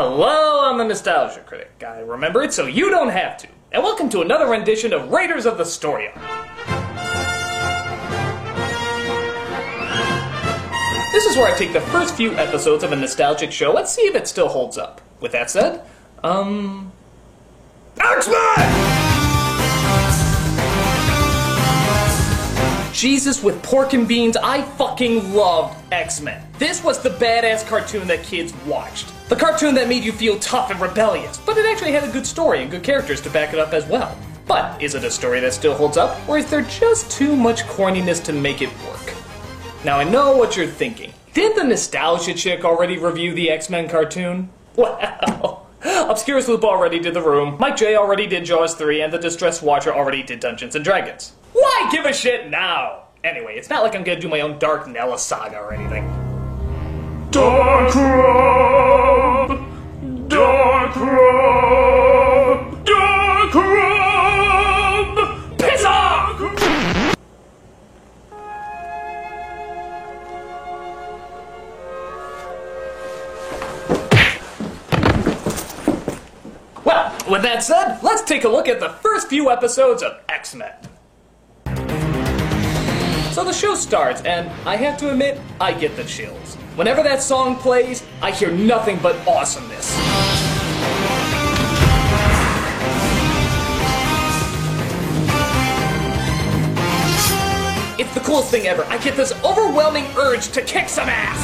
Hello, I'm the Nostalgia Critic. I remember it so you don't have to. And welcome to another rendition of Raiders of the Story Arc. This is where I take the first few episodes of a nostalgic show and see if it still holds up. With that said, X-Men! Jesus with pork and beans, I fucking loved X-Men. This was the badass cartoon that kids watched. The cartoon that made you feel tough and rebellious, but it actually had a good story and good characters to back it up as well. But is it a story that still holds up, or is there just too much corniness to make it work? Now I know what you're thinking. Didn't the Nostalgia Chick already review the X-Men cartoon? Well, Obscure Sloop already did The Room, Mike J already did Jaws 3, and the Distressed Watcher already did Dungeons & Dragons. Why give a shit now? Anyway, it's not like I'm gonna do my own Dark Nella saga or anything. Dark Rob! Dark Rob! Dark Rob! Piss off! Well, with that said, let's take a look at the first few episodes of X-Men. So the show starts, and I have to admit, I get the chills. Whenever that song plays, I hear nothing but awesomeness. It's the coolest thing ever. I get this overwhelming urge to kick some ass.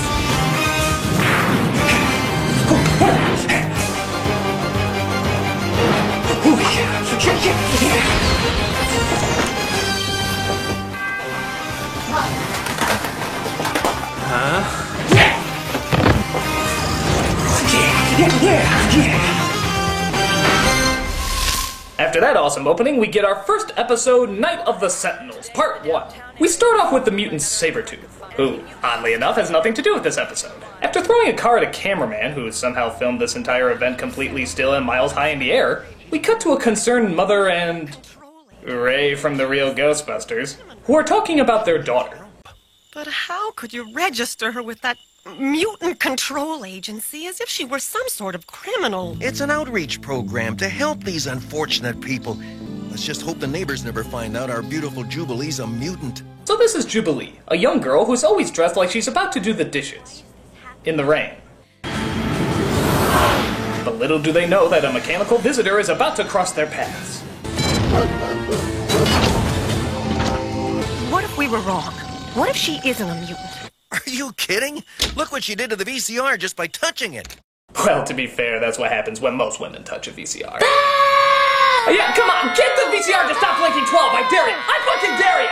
After that awesome opening, we get our first episode, Night of the Sentinels, Part 1. We start off with the mutant Sabretooth, who, oddly enough, has nothing to do with this episode. After throwing a car at a cameraman, who somehow filmed this entire event completely still and miles high in the air, we cut to a concerned mother and Ray from the real Ghostbusters, who are talking about their daughter. But how could you register her with that mutant control agency as if she were some sort of criminal? It's an outreach program to help these unfortunate people. Let's just hope the neighbors never find out our beautiful Jubilee's a mutant. So this is Jubilee, a young girl who's always dressed like she's about to do the dishes. In the rain. But little do they know that a mechanical visitor is about to cross their paths. What if we were wrong? What if she isn't a mutant? Are you kidding? Look what she did to the VCR just by touching it. Well, to be fair, that's what happens when most women touch a VCR. Yeah, come on, get the VCR to stop blinking 12, I dare you! I fucking dare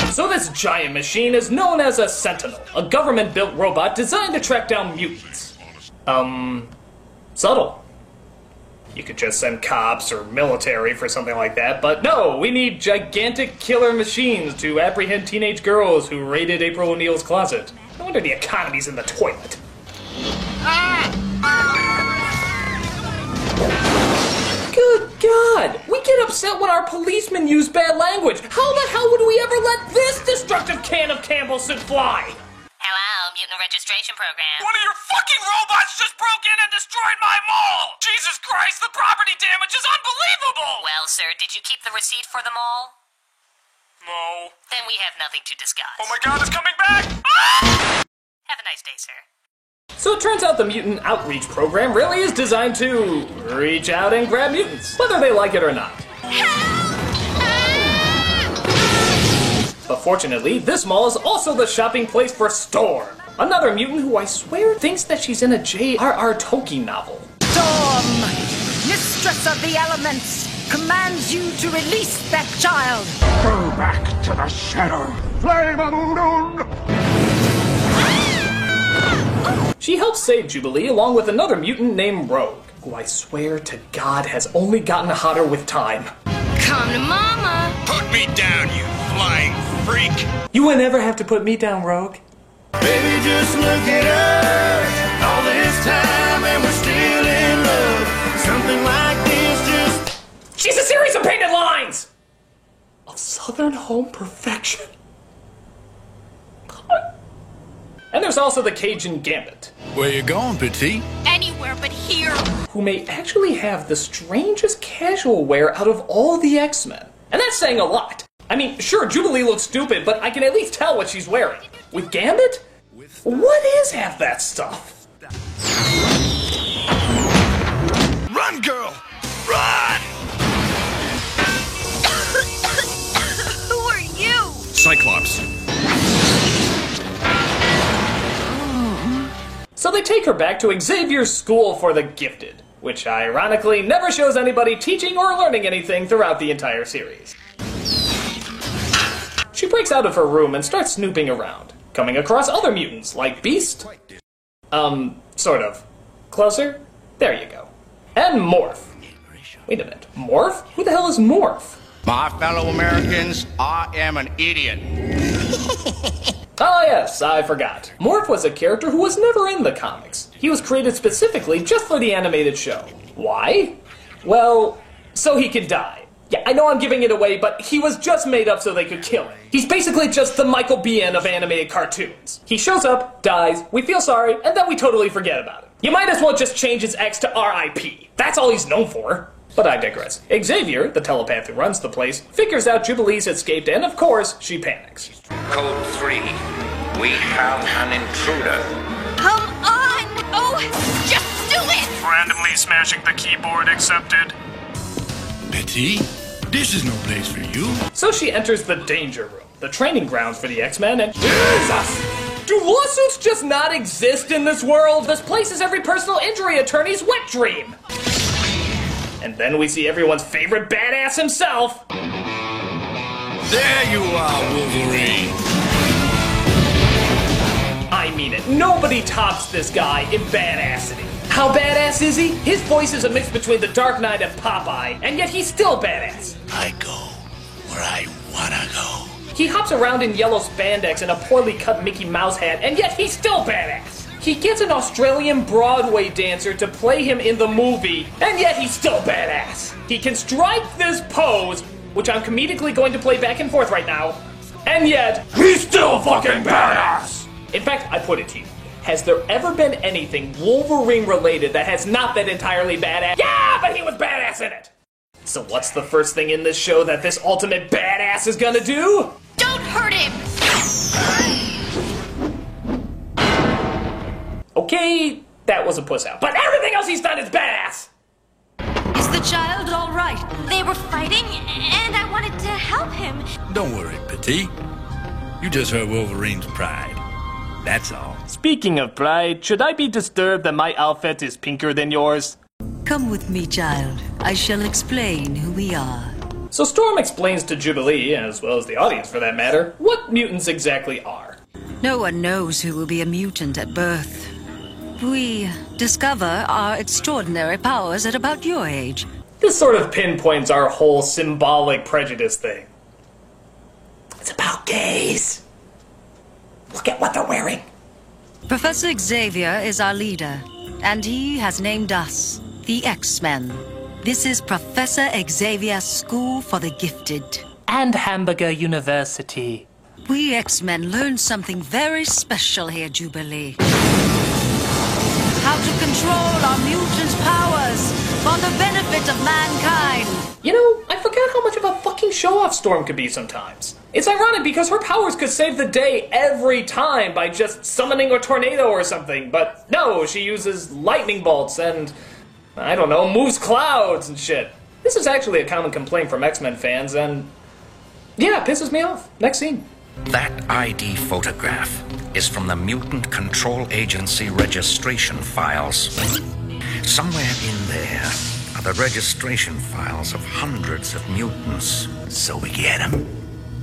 you! So this giant machine is known as a Sentinel, a government-built robot designed to track down mutants. Subtle. You could just send cops or military for something like that, but no, we need gigantic killer machines to apprehend teenage girls who raided April O'Neil's closet. No wonder the economy's in the toilet. Good God! We get upset when our policemen use bad language. How the hell would we ever let this destructive can of Campbell soup fly? Hello, Mutant Registration Program. One of your fucking robots just broke in and destroyed my mall! Jesus Christ, the property damage is unbelievable! Well, sir, did you keep the receipt for the mall? No. Then we have nothing to discuss. Oh my God, it's coming back! Ah! Have a nice day, sir. So it turns out the Mutant Outreach Program really is designed to reach out and grab mutants, whether they like it or not. But fortunately, this mall is also the shopping place for Storm, another mutant who I swear thinks that she's in a J.R.R. Tolkien novel. Storm, mistress of the elements, commands you to release that child. Go back to the shadow, flame of Udun! She helps save Jubilee along with another mutant named Rogue, who I swear to God has only gotten hotter with time. Come to Mama! Put me down, you flying freak! You would never have to put me down, Rogue. Baby, just look at us. All this time and we're still in love. Something like this just... She's a series of painted lines! Of Southern home perfection. there's also the Cajun Gambit, Where you going, Petit? Anywhere but here. who may actually have the strangest casual wear out of all the X-Men. And that's saying a lot. I mean, sure, Jubilee looks stupid, but I can at least tell what she's wearing. With Gambit? What is half that stuff? Run, girl! Run! Who are you? Cyclops. So they take her back to Xavier's School for the Gifted, which ironically never shows anybody teaching or learning anything throughout the entire series. She breaks out of her room and starts snooping around, coming across other mutants like Beast. Sort of. Closer? There you go. And Morph. Wait a minute. Morph? Who the hell is Morph? My fellow Americans, I am an idiot. Oh yes, I forgot. Morph was a character who was never in the comics. He was created specifically just for the animated show. Why? Well, so he could die. Yeah, I know I'm giving it away, but he was just made up so they could kill him. He's basically just the Michael Biehn of animated cartoons. He shows up, dies, we feel sorry, and then we totally forget about him. You might as well just change his X to R.I.P. That's all he's known for. But I digress. Xavier, the telepath who runs the place, figures out Jubilee's escaped, and of course, she panics. Code 3. We have an intruder. Come on! Oh, just do it! Randomly smashing the keyboard accepted. Petit? This is no place for you. So she enters the Danger Room, the training grounds for the X-Men, and Jesus! Do lawsuits just not exist in this world? This place is every personal injury attorney's wet dream! And then we see everyone's favorite badass himself. There you are, Wolverine. I mean it, nobody tops this guy in badassity. How badass is he? His voice is a mix between the Dark Knight and Popeye, and yet he's still badass. I go where I wanna go. He hops around in yellow spandex and a poorly cut Mickey Mouse hat, and yet he's still badass. He gets an Australian Broadway dancer to play him in the movie, and yet he's still badass. He can strike this pose, which I'm comedically going to play back and forth right now, and yet he's still fucking badass. In fact, I put it to you. Has there ever been anything Wolverine related that has not been entirely badass? Yeah, but he was badass in it. So what's the first thing in this show that this ultimate badass is gonna do? Don't hurt him! Okay, that was a puss out. But everything else he's done is badass! Is the child all right? They were fighting, and I wanted to help him. Don't worry, Petit. You just hurt Wolverine's pride. That's all. Speaking of pride, should I be disturbed that my outfit is pinker than yours? Come with me, child. I shall explain who we are. So Storm explains to Jubilee, as well as the audience for that matter, what mutants exactly are. No one knows who will be a mutant at birth. We discover our extraordinary powers at about your age. This sort of pinpoints our whole symbolic prejudice thing. It's about gays. Look at what they're wearing. Professor Xavier is our leader, and he has named us the X-Men. This is Professor Xavier's School for the Gifted. And Hamburger University. We X-Men learned something very special here, Jubilee. How to control our mutant powers for the benefit of mankind. You know, I forgot how much of a fucking show-off Storm could be sometimes. It's ironic because her powers could save the day every time by just summoning a tornado or something, but no, she uses lightning bolts and, I don't know, moves clouds and shit. This is actually a common complaint from X-Men fans, and yeah, it pisses me off. Next scene. That ID photograph is from the Mutant Control Agency registration files. Somewhere in there are the registration files of hundreds of mutants. So we get him,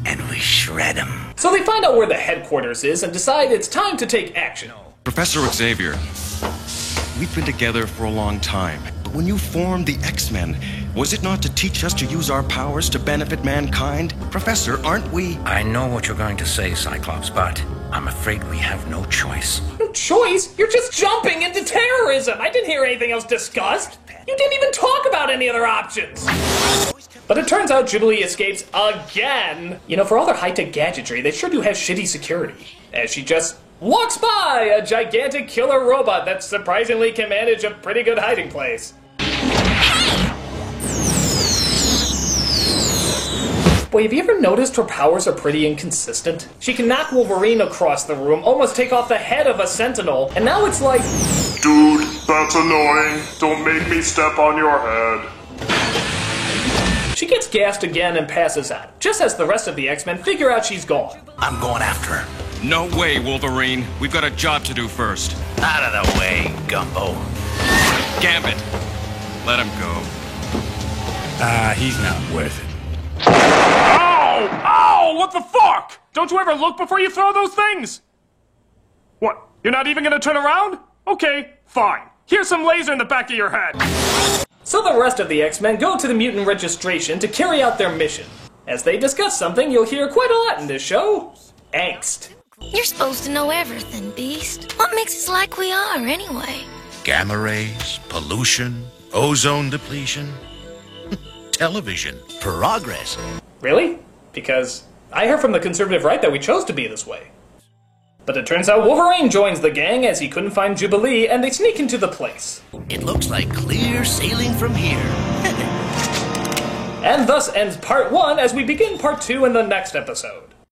and we shred him. So they find out where the headquarters is and decide it's time to take action. Professor Xavier, we've been together for a long time. But when you formed the X-Men, was it not to teach us to use our powers to benefit mankind? Professor, aren't we? I know what you're going to say, Cyclops, but I'm afraid we have no choice. No choice? You're just jumping into terrorism! I didn't hear anything else discussed! You didn't even talk about any other options! But it turns out Jubilee escapes again! You know, for all their high-tech gadgetry, they sure do have shitty security. As she just walks by a gigantic killer robot that surprisingly can manage a pretty good hiding place. Boy, have you ever noticed her powers are pretty inconsistent? She can knock Wolverine across the room, almost take off the head of a Sentinel, and now it's like... Dude, that's annoying. Don't make me step on your head. She gets gassed again and passes out, just as the rest of the X-Men figure out she's gone. I'm going after her. No way, Wolverine. We've got a job to do first. Out of the way, Gumbo. Gambit, let him go. He's not worth it. Ow! Ow! What the fuck? Don't you ever look before you throw those things? What? You're not even gonna turn around? Okay, fine. Here's some laser in the back of your head. So the rest of the X-Men go to the mutant registration to carry out their mission. As they discuss something you'll hear quite a lot in this show. Angst. You're supposed to know everything, Beast. What makes us like we are, anyway? Gamma rays, pollution, ozone depletion, television, progress. Really? Because I heard from the conservative right that we chose to be this way. But it turns out Wolverine joins the gang as he couldn't find Jubilee, and they sneak into the place. It looks like clear sailing from here. And thus ends part 1 as we begin part 2 in the next episode.